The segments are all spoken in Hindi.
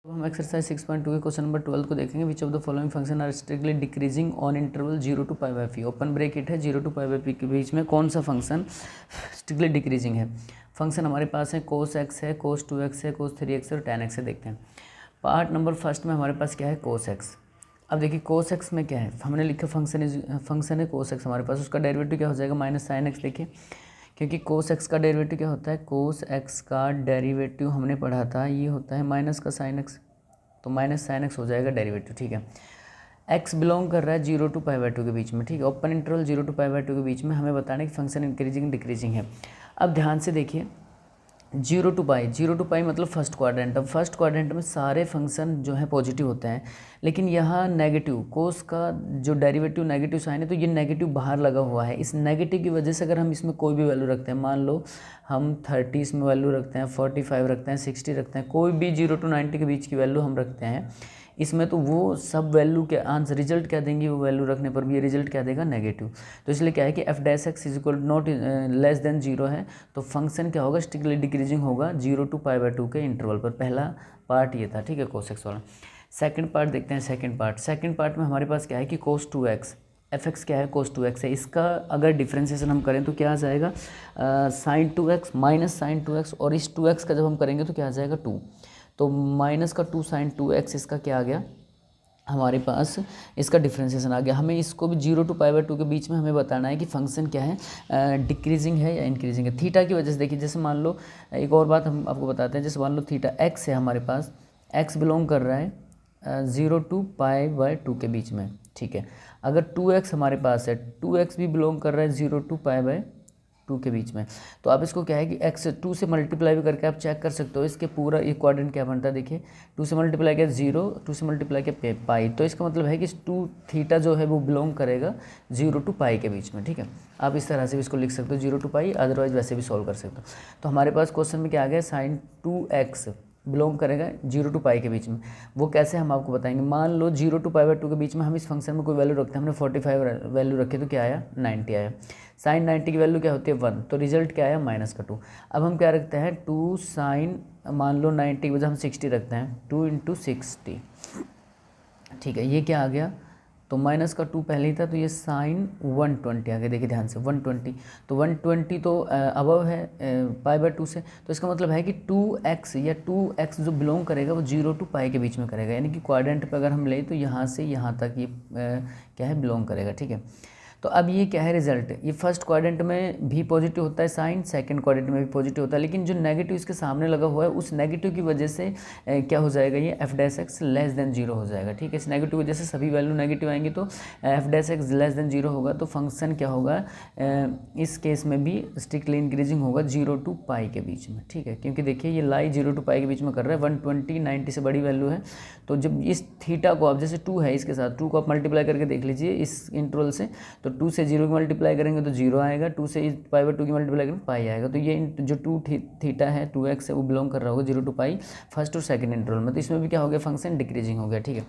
अब हम एक्सरसाइज 6.2 के क्वेश्चन नंबर 12 को देखेंगे। Which of the following function are strictly decreasing on interval 0 to pi by P. Open bracket है, 0 to पाई बाई पी के बीच में कौन सा फंक्शन स्ट्रिक्टली डिक्रीजिंग है। फंक्शन हमारे पास है कोस एक्स है, कोस 2x है, कोस 3x है और tan x है। देखते हैं पार्ट नंबर फर्स्ट में हमारे पास क्या है, कोस एक्स। अब देखिए कोस एक्स में क्या है, हमने लिखा फंक्शन है कोस एक्स हमारे पास, उसका डेरिवेटिव क्या हो जाएगा, माइनस साइन एक्स। देखिए क्योंकि कोस एक्स का डेरिवेटिव क्या होता है, कोस एक्स का डेरिवेटिव हमने पढ़ा था ये होता है माइनस का साइन एक्स, तो माइनस साइन एक्स हो जाएगा डेरिवेटिव। ठीक है, एक्स बिलोंग कर रहा है 0 to पाई बाई 2 के बीच में। ठीक है, open interval 0 to pi by 2 के बीच में हमें बताना है कि फंक्शन इंक्रीजिंग डिक्रीजिंग है। अब ध्यान से देखिए 0 to पाई मतलब फर्स्ट क्वाड्रेंट। अब फर्स्ट क्वाड्रेंट में सारे फंक्शन जो है पॉजिटिव होते हैं, लेकिन यहाँ नेगेटिव, कोस का जो डेरिवेटिव नेगेटिव साइन है तो ये नेगेटिव बाहर लगा हुआ है। इस नेगेटिव की वजह से अगर हम इसमें कोई भी वैल्यू रखते हैं, मान लो हम 30 इसमें वैल्यू रखते हैं, 45 रखते हैं, 60 रखते हैं, कोई भी 0 to 90 के बीच की वैल्यू हम रखते हैं इसमें, तो वो सब वैल्यू के आंसर रिजल्ट क्या देंगी, वो वैल्यू रखने पर भी ये रिजल्ट क्या देगा, नेगेटिव। तो इसलिए क्या है कि F dash x is equal not less than 0 है, तो फंक्शन क्या होगा, स्ट्रिक्टली डिक्रीजिंग होगा 0 to पाई बाई 2 के इंटरवल पर। पहला पार्ट ये था। ठीक है, कोस एक्स वाला। सेकंड पार्ट देखते हैं। सेकंड पार्ट में हमारे पास क्या है कि कोस 2x, एफ एक्स क्या है, कोस 2x है। इसका अगर डिफ्रेंसिएशन हम करें तो क्या आ जाएगा, sign 2x minus sign 2x, और इस 2x का जब हम करेंगे तो क्या आ जाएगा 2, तो माइनस का 2 साइन 2x, इसका क्या आ गया हमारे पास, इसका डिफ्रेंसिएशन आ गया। हमें इसको भी 0 to पाई बाई 2 के बीच में हमें बताना है कि फंक्शन क्या है, डिक्रीजिंग है या इंक्रीजिंग है। थीटा की वजह से देखिए, जैसे मान लो एक और बात हम आपको बताते हैं, जैसे मान लो थीटा एक्स है हमारे पास, एक्स बिलोंग कर रहा है 0 to पाई बाई 2 के बीच में। ठीक है, अगर 2x हमारे पास है, 2x भी बिलोंग कर रहा है 0 to पाई बाई 2 के बीच में, तो आप इसको क्या है कि x 2 से मल्टीप्लाई भी करके आप चेक कर सकते हो इसके पूरा ये क्वाड्रेंट क्या बनता है। देखिए 2 से मल्टीप्लाई किया 0, 2 से मल्टीप्लाई किया पाई, तो इसका मतलब है कि 2 थीटा जो है वो बिलोंग करेगा 0 to पाई के बीच में। ठीक है, आप इस तरह से भी इसको लिख सकते हो 0 to पाई, अदरवाइज वैसे भी सॉल्व कर सकते हो। तो हमारे पास क्वेश्चन में क्या आ गया, साइन 2x बिलोंग करेगा 0 to पाई के बीच में। वो कैसे हम आपको बताएंगे। मान लो 0 to पाई बाई 2 के बीच में हम इस फंक्शन में कोई वैल्यू रखते हैं, हमने 45 वैल्यू रखी तो क्या आया, 90 आया। साइन 90 की वैल्यू क्या होती है 1, तो रिजल्ट क्या आया, माइनस का 2। अब हम क्या रखते हैं, 2 साइन, मान लो 90 की वजह हम 60 रखते हैं, 2 इंटू 60। ठीक है, ये क्या आ गया, तो माइनस का 2 पहले ही था, तो ये साइन 120 आ गया। देखिए ध्यान से 120, तो 120 तो अबव है पाई बाई 2 से, तो इसका मतलब है कि 2x या 2x जो बिलोंग करेगा वो 0 to पाई के बीच में करेगा, यानी कि क्वाड्रेंट पे अगर हम लें तो यहाँ से यहाँ तक ये क्या है, बिलोंग करेगा। ठीक है, तो अब ये क्या है रिजल्ट, ये फर्स्ट क्वाड्रेंट में भी पॉजिटिव होता है साइन, सेकंड क्वाड्रेंट में भी पॉजिटिव होता है, लेकिन जो नेगेटिव इसके सामने लगा हुआ है उस नेगेटिव की वजह से क्या हो जाएगा, ये F dash x less than 0 हो जाएगा। ठीक है, इस नेगेटिव वजह से सभी वैल्यू नेगेटिव आएंगी, तो F dash x less than 0 होगा, तो फंक्शन क्या होगा, इस केस में भी स्ट्रिक्टली इंक्रीजिंग होगा 0 to पाई के बीच में। ठीक है, क्योंकि देखिए ये लाई 0 to पाई के बीच में कर रहा है, 120 90 से बड़ी वैल्यू है, तो जब इस थीटा को आप, जैसे 2 है इसके साथ, 2 को आप मल्टीप्लाई करके देख लीजिए इस इंटरवल से, तो 2 से 0 की मल्टीप्लाई करेंगे तो 0 आएगा, 2 से पाई बाई 2 की मल्टीप्लाई करेंगे पाई आएगा, तो ये जो 2 थीटा है 2x है वो बिलोंग कर रहा होगा 0 to पाई फर्स्ट और सेकंड इंटरवल में, तो इसमें भी क्या हो गया, फंक्शन डिक्रीजिंग हो गया। ठीक है,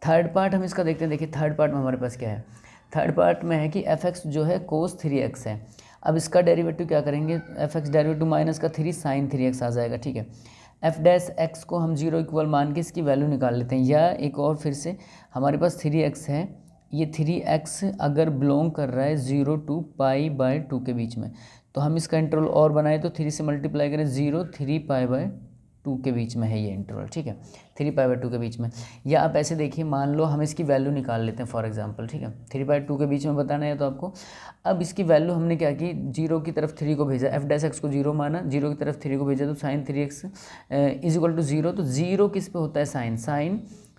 थर्ड पार्ट हम इसका देखते हैं। देखिए थर्ड पार्ट में हमारे पास क्या है, थर्ड पार्ट में है कि एफ एक्स जो है कोस 3x है। अब इसका डेरिवेटिव क्या करेंगे, एफ एक्स डेरिवेटिव माइनस का 3 साइन 3x आ जाएगा। ठीक है, एफ डैश एक्स को हम 0 इक्वल मान के इसकी वैल्यू निकाल लेते हैं, या एक और फिर से हमारे पास 3x है, ये 3x अगर बिलोंग कर रहा है 0 to पाई बाई 2 के बीच में, तो हम इसका इंटरवल और बनाए तो 3 से मल्टीप्लाई करें 0, 3 पाई बाई 2 के बीच में है ये इंटरवल। ठीक है, 3 पाई बाई 2 के बीच में, या आप ऐसे देखिए, मान लो हम इसकी वैल्यू निकाल लेते हैं फॉर एग्जांपल। ठीक है, 3 बाई 2 के बीच में बताना है तो आपको, अब इसकी वैल्यू हमने क्या की, 0 की तरफ 3 को भेजा, एफ डैश एक्स को 0 माना, 0 की तरफ 3 को भेजा, तो sign 3x is equal to 0, तो 0 किस पे होता है,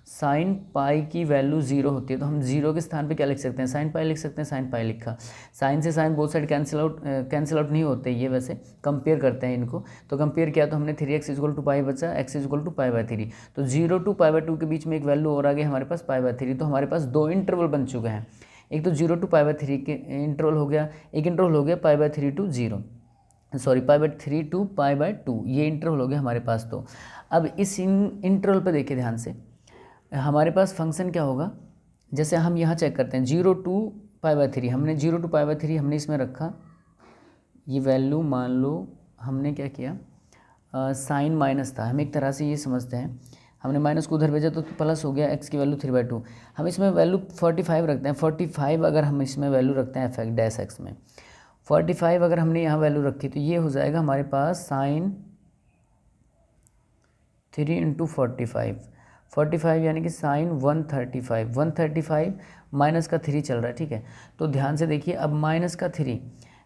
साइन पाई की वैल्यू 0 होती है, तो हम 0 के स्थान पे क्या लिख सकते हैं, साइन पाई लिख सकते हैं, साइन पाई लिखा। साइन से sine both side cancel out नहीं होते ये, वैसे कंपेयर करते हैं इनको, तो कंपेयर किया तो हमने 3x इक्वल टू पाई बचा, x equal to pi by 3, तो 0 to पाई बाई 2 के बीच में एक वैल्यू और आ गई हमारे पास पाई बाई 3, तो हमारे पास 2 इंटरवल बन चुके हैं। एक तो 0 to पाई बाई 3 के इंटरवल हो गया, एक इंटरवल हो गया पाई by 3 to 0, sorry pi by 3 to pi by 2, ये इंटरवल हो गया हमारे पास। तो अब इस इंटरवल पे देखिए ध्यान से, हमारे पास फंक्शन क्या होगा, जैसे हम यहाँ चेक करते हैं 0 to पाई बाई 3, हमने 0 to पाई बाई 3 हमने इसमें रखा, ये वैल्यू मान लो हमने क्या किया, साइन माइनस था, हम एक तरह से ये समझते हैं हमने माइनस को उधर भेजा तो प्लस हो गया, x की वैल्यू 3/2। हम इसमें वैल्यू 45 रखते हैं। 45 अगर हम इसमें वैल्यू रखते हैं f डैश x में, 45 अगर हमने यहाँ वैल्यू रखी तो ये हो जाएगा हमारे पास साइन 3 × 45, 45 यानी कि साइन 135, 135 माइनस का 3 चल रहा है, ठीक है। तो ध्यान से देखिए, अब माइनस का 3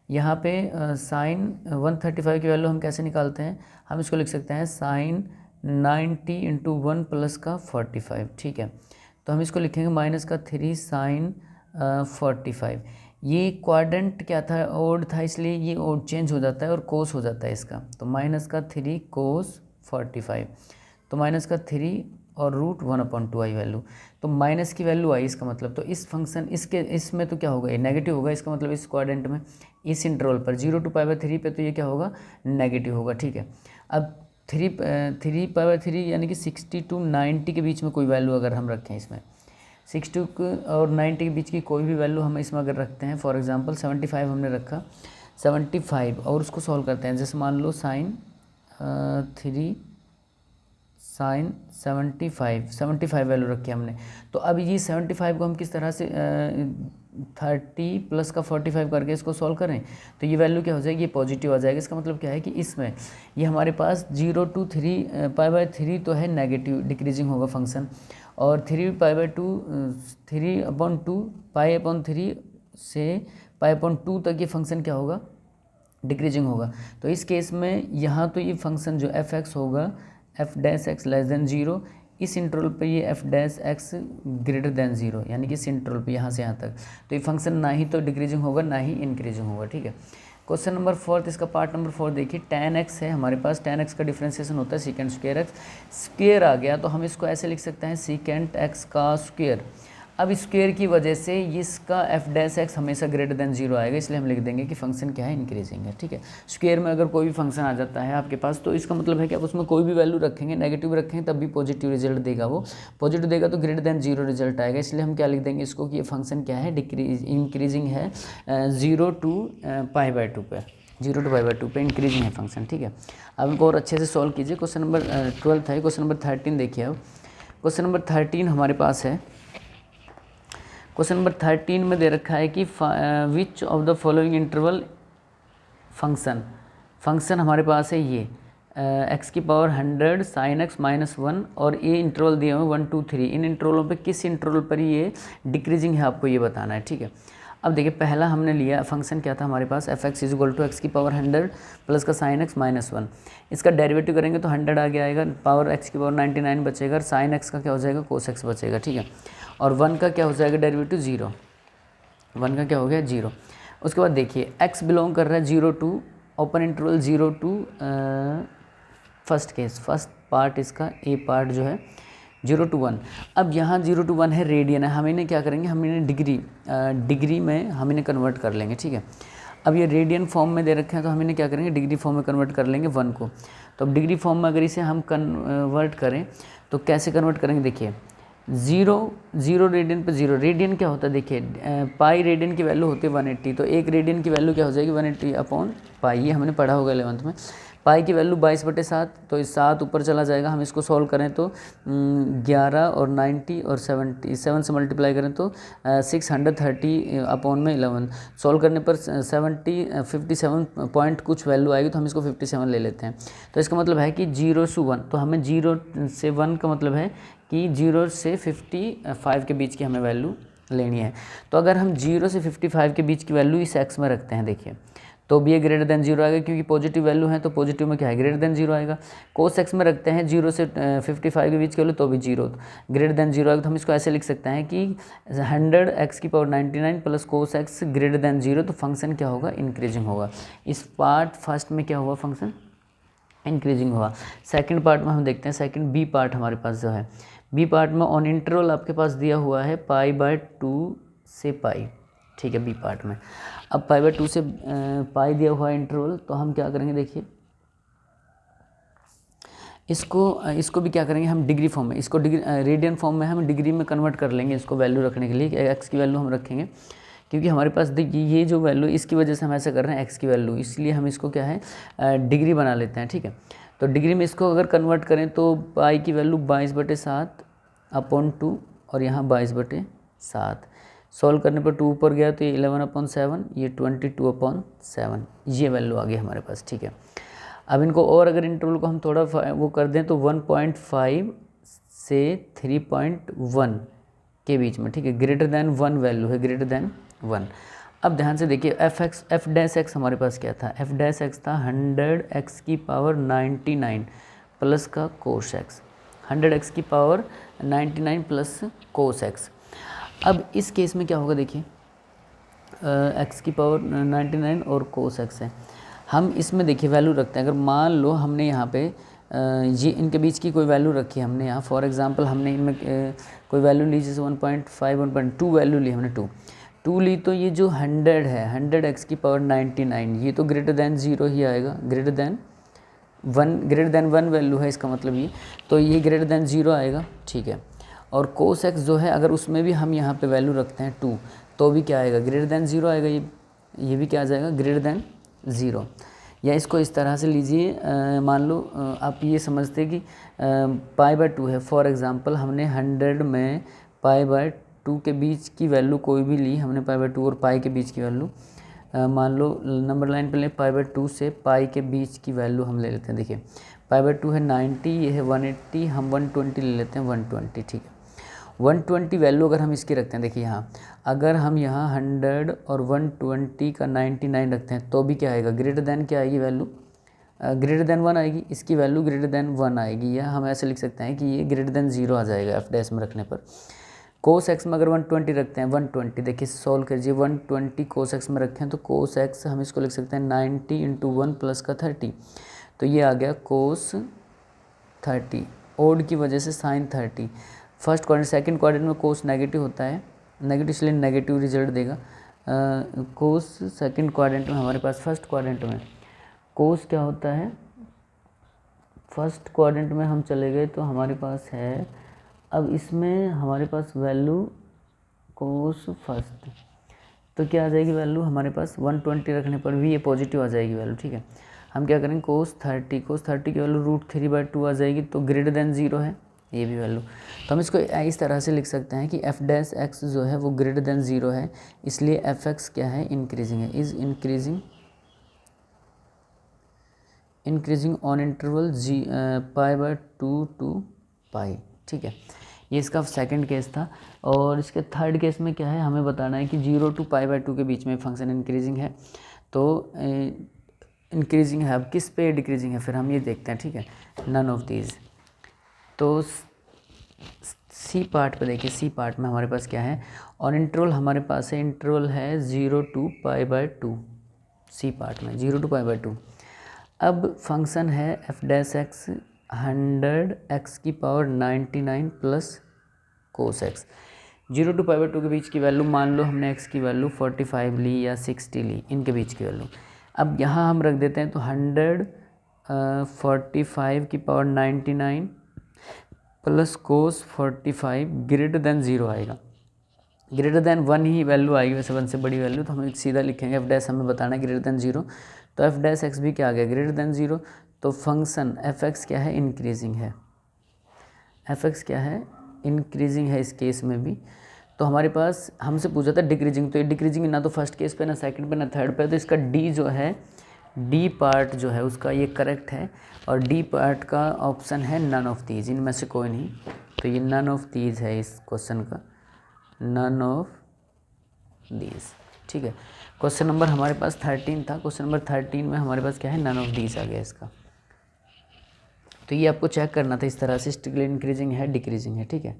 यहाँ पे साइन 135 की वैल्यू हम कैसे निकालते हैं, हम इसको लिख सकते हैं साइन 90 × 1 प्लस का 45, ठीक है। तो हम इसको लिखेंगे माइनस का 3 साइन 45। ये क्वाड्रेंट क्या था, ओड था, इसलिए ये ओड चेंज हो जाता है और कोस हो जाता है इसका। तो माइनस का 3 कोस 45, तो माइनस का 3 और √1/2 आई वैल्यू। तो माइनस की वैल्यू आई, इसका मतलब तो इस फंक्शन इसमें तो क्या होगा, ये नेगेटिव होगा। इसका मतलब इस क्वाड्रेंट में इस इंटरवल पर 0 to π/3 पे तो ये क्या होगा, नेगेटिव होगा, ठीक है। अब 3π/3 यानी कि 60 to 90 के बीच में कोई वैल्यू अगर हम रखें, इसमें 60 और 90 के बीच की कोई भी वैल्यू हम इसमें अगर रखते हैं, फॉर एग्जांपल 75 हमने रखा, 75 और उसको सॉल्व करते हैं। जैसे मान लो साइन 3 साइन 75 वैल्यू रखी हमने। तो अब ये 75 को हम किस तरह से 30 प्लस का 45 करके इसको सॉल्व करें तो ये वैल्यू क्या हो जाएगी, ये पॉजिटिव आ जाएगा। इसका मतलब क्या है कि इसमें ये हमारे पास 0 to 3π/3 तो है नेगेटिव, डिक्रीजिंग होगा फंक्शन, और 3π/2 3/2 π/3 से π/2 तक ये फंक्शन क्या होगा, डिक्रीजिंग होगा। तो इस केस में यहाँ तो ये फंक्शन जो f(x) होगा f dash x less than 0, इस इंटरवल पे ये f dash x greater than 0, यानी कि इस इंटरवल पे यहाँ से यहाँ तक। तो ये फंक्शन ना ही तो डिक्रीजिंग होगा ना ही इंक्रीजिंग होगा, ठीक है। क्वेश्चन नंबर 4, इसका पार्ट नंबर 4 देखिए। tan x है हमारे पास, tan x का डिफ्रेंसिएशन होता है सेकेंड स्क्वायर x, स्क्वायर आ गया तो हम इसको ऐसे लिख सकते हैं सेकेंड x का स्क्वायर। अब स्क्वायर की वजह से इसका f डैश x हमेशा ग्रेटर देन 0 आएगा, इसलिए हम लिख देंगे कि फंक्शन क्या है, इंक्रीजिंग है, ठीक है। स्क्वायर में अगर कोई भी फंक्शन आ जाता है आपके पास तो इसका मतलब है कि आप उसमें कोई भी वैल्यू रखेंगे, नेगेटिव रखेंगे तब भी पॉजिटिव रिजल्ट देगा, वो पॉजिटिव देगा तो ग्रेटर देन 0 रिजल्ट आएगा। इसलिए हम क्या लिख देंगे इसको कि ये फंक्शन क्या है, इंक्रीजिंग है 0 to π/2 पे, 0 to π/2 पे इंक्रीजिंग है फंक्शन, ठीक है। अब इनको और अच्छे से सॉल्व कीजिए। क्वेश्चन नंबर 12 है, क्वेश्चन नंबर 13 देखिए। अब क्वेश्चन नंबर 13 हमारे पास है। क्वेश्चन नंबर 13 में दे रखा है कि विच of the following interval function हमारे पास है ये x की पावर 100 sin x -1 और ये इंटरवल दिए हुए 1 2 3, इन इंटरवलों पे किस इंटरवल पर ये डिक्रीजिंग है आपको ये बताना है, ठीक है। अब देखिए पहला हमने लिया फंक्शन क्या था हमारे पास, f(x) = x की पावर 100 प्लस का sin x -1। इसका डेरिवेटिव करेंगे तो 100 आगे आएगा, पावर x की पावर 99 बचेगा, sin x का क्या हो जाएगा, cos x बचेगा, ठीक है। और 1 का क्या हो जाएगा डेरिवेटिव 0, 1 का क्या हो गया 0। उसके बाद देखिए x बिलोंग कर रहा है 0 to open interval 0 to first case, first part इसका ए पार्ट जो है 0 to 1। अब यहाँ 0 to 1 है, रेडियन है, हम इन्हें क्या करेंगे, हम इन्हें डिग्री में हम इन्हें कन्वर्ट कर लेंगे, ठीक है। अब ये रेडियन फॉर्म में दे रखे हैं तो हम इन्हें क्या करेंगे, डिग्री फॉर्म में कन्वर्ट कर लेंगे 1 को। तो अब डिग्री फॉर्म में अगर इसे हम कन्वर्ट करें तो कैसे कन्वर्ट करेंगे, देखिए 0 रेडियन पे 0, रेडियन क्या होता है देखिए, पाई रेडियन की वैल्यू होती है 180, तो एक रेडियन की वैल्यू क्या हो जाएगी 180/पाई, ये हमने पढ़ा होगा 11th में। पाई की वैल्यू 22/7, तो इस 7 ऊपर चला जाएगा, हम इसको सॉल्व करें तो 11 और 90 और 77 से मल्टीप्लाई करें तो 630/11, सॉल्व करने पर 57 पॉइंट कुछ वैल्यू आएगी, तो हम इसको 57 ले लेते हैं। तो इसका मतलब है कि 0 से 1, तो हमें 0 से 1 का मतलब है कि 0 से 55 के बीच की हमें वैल्यू लेनी है। तो अगर हम 0 से 55 के बीच की वैल्यू इस x में रखते हैं देखिए, तो भी ये ग्रेटर देन 0 आएगा, क्योंकि पॉजिटिव वैल्यू है तो पॉजिटिव में क्या है, ग्रेटर देन 0 आएगा। कोस x में रखते हैं 0 से 55 के बीच की वैल्यू, तो भी 0 ग्रेटर देन 0 आएगा। तो हम इसको ऐसे लिख सकते हैं कि 100 x की power 99 plus cos x greater than 0, तो फंक्शन क्या होगा, इंक्रीजिंग होगा। इस पार्ट फर्स्ट में क्या हुआ, फंक्शन इंक्रीजिंग हुआ। सेकंड पार्ट में हम देखते हैं, सेकंड बी पार्ट हमारे पास जो है, बी पार्ट में ऑन इंटरवल आपके पास दिया हुआ है π/2 से पाई, ठीक है। बी पार्ट में अब π/2 से पाई दिया हुआ है इंटरवल, तो हम क्या करेंगे देखिए, इसको भी क्या करेंगे हम डिग्री फॉर्म में, इसको रेडियन फॉर्म में हम डिग्री में कन्वर्ट कर लेंगे इसको वैल्यू रखने के लिए, एक्स की वैल्यू हम रखेंगे, क्योंकि हमारे पास देखिए ये जो वैल्यू इसकी वजह से हम ऐसा कर रहे हैं एक्स की वैल्यू, इसलिए हम इसको क्या है डिग्री बना लेते हैं, ठीक है। तो डिग्री में इसको अगर कन्वर्ट करें तो पाई की वैल्यू 22/7 अपॉन 2 और यहाँ 22/7। सॉल्व करने पर 2 ऊपर गया तो ये 11/7, ये 22/7, ये वैल्यू आ गई हमारे पास। ठीक है, अब इनको और अगर इंटरवल को हम थोड़ा वो कर दें तो 1.5 से 3.1 के बीच में, ठीक है, ग्रेटर देन 1 वैल्यू है, ग्रेटर देन 1। अब ध्यान से देखिए एफ डैश एक्स हमारे पास क्या था, एफ डैश एक्स था 100x की पावर 99 प्लस का कोस एक्स, 100x की पावर 99 प्लस कोस एक्स। अब इस केस में क्या होगा देखिए, x की पावर 99 और कोस एक्स है, हम इसमें देखिए वैल्यू रखते हैं। अगर मान लो हमने यहाँ पे ये इनके बीच की कोई वैल्यू रखी है हमने यहाँ, फॉर एग्जांपल हमने इनमें कोई वैल्यू ली, जैसे 1.5 1.2 वैल्यू ली हमने, 2 ली, तो ये जो 100 है 100x की पावर 99, ये तो ग्रेटर देन 0 ही आएगा, ग्रेटर देन 1 वैल्यू है इसका मतलब ये, तो ये ग्रेटर देन 0 आएगा। ठीक है, और कोस एक्स जो है अगर उसमें भी हम यहाँ पे वैल्यू रखते हैं 2, तो भी क्या आएगा, ग्रेटर देन 0 आएगा, ये भी क्या आ जाएगा, ग्रेटर देन 0। या इसको इस तरह से लीजिए, मान लो आप ये समझते कि π/2 है, फॉर एग्जांपल हमने 100 में π/2 के बीच की वैल्यू कोई भी ली, हमने π/2 और पाई के बीच की वैल्यू, मान लो नंबर लाइन पे ले, π/2 से पाई के बीच की वैल्यू हम ले लेते हैं। देखिए π/2 है 90, ये है 180, हम 120 ले लेते हैं, 120। ठीक है, 120 वैल्यू अगर हम इसकी रखते हैं, देखिए यहाँ अगर हम यहाँ 100 और 120 का 99 रखते हैं तो भी क्या आएगा, ग्रेटर देन क्या आएगी वैल्यू, ग्रेटर देन 1 आएगी, इसकी वैल्यू ग्रेटर देन 1 आएगी, या हम ऐसे लिख सकते हैं कि ये ग्रेटर देन 0 आ जाएगा एफ डैश में रखने पर। कोस एक्स में अगर 120 रखते हैं, 120 देखिए सोल्व कीजिए, 120 कोस एक्स में रखें तो कोस एक्स हम इसको लिख सकते हैं 90 × 1 प्लस का 30, तो ये आ गया कोस 30, ओड की वजह से sine 30। First quadrant, second quadrant में कोस नेगेटिव होता है, नेगेटिव इसलिए नेगेटिव रिजल्ट देगा। कोस सेकंड क्वाड्रेंट में हमारे पास, फर्स्ट क्वाड्रेंट में कोस क्या होता है, फर्स्ट क्वाड्रेंट में हम चले गए तो हमारे पास है, अब इसमें हमारे पास वैल्यू कोस फर्स्ट, तो क्या आ जाएगी वैल्यू हमारे पास 120 रखने पर भी ये पॉजिटिव आ जाएगी वैल्यू। ठीक है, हम क्या करेंगे, कोस 30 की वैल्यू √3/2 आ जाएगी, तो ग्रेटर देन 0 है ये भी वैल्यू, तो हम इसको इस तरह से लिख सकते हैं कि एफ डैश एक्स जो है वो ग्रेटर देन 0 है, इसलिए एफ एक्स क्या है, इंक्रीजिंग है, is increasing on interval π/2 to π। ठीक है, ये इसका सेकंड केस था। और इसके थर्ड केस में क्या है, हमें बताना है कि 0 to π/2 के बीच में फंक्शन इंक्रीजिंग है, तो इंक्रीजिंग है, अब किस पे डिक्रीजिंग है फिर हम ये देखते हैं। ठीक है, नन ऑफ दीज। तो सी पार्ट पे देखिए, सी पार्ट में हमारे पास क्या है, और इंटरवल हमारे पास है, इंटरवल है 0 to π/2, सी पार्ट में 0 to π/2। अब फंक्शन है एफ डैश एक्स 100x की power 99 plus cos x, 0 to π/2 के बीच की वैल्यू, मान लो हमने x की वैल्यू 45 ली या 60 ली, इनके बीच की वैल्यू। अब यहाँ हम रख देते हैं, तो 145 की power 99 plus cos 45 greater than 0 आएगा, ग्रेटर देन 1 ही वैल्यू आएगी, वैसे 1 से बड़ी वैल्यू, तो हम सीधा लिखेंगे एफ डैश, हमें बताना है ग्रेटर देन 0, तो एफ डैश एक्स भी क्या आ गया, ग्रेटर देन 0, तो फंक्शन एफ एक्स क्या है, इंक्रीजिंग है, एफ एक्स क्या है, इंक्रीजिंग है इस केस में भी। तो हमारे पास हमसे पूछा था डिक्रीजिंग, तो ये डिक्रीजिंग ना तो फर्स्ट केस पे, ना सेकंड पे, ना थर्ड पे, तो इसका डी जो है, डी पार्ट जो है उसका ये करेक्ट है, और डी पार्ट का ऑप्शन है नन ऑफ दीज, इनमें से कोई नहीं, तो ये नन ऑफ दीज है इस क्वेश्चन का, नन ऑफ दीज। ठीक है, क्वेश्चन नंबर हमारे पास 13 था, क्वेश्चन नंबर 13 में हमारे पास क्या है, नन ऑफ दीज आ गया इसका। तो ये आपको चेक करना था इस तरह से, स्ट्रिक्टली इंक्रीजिंग है, डिक्रीजिंग है। ठीक है।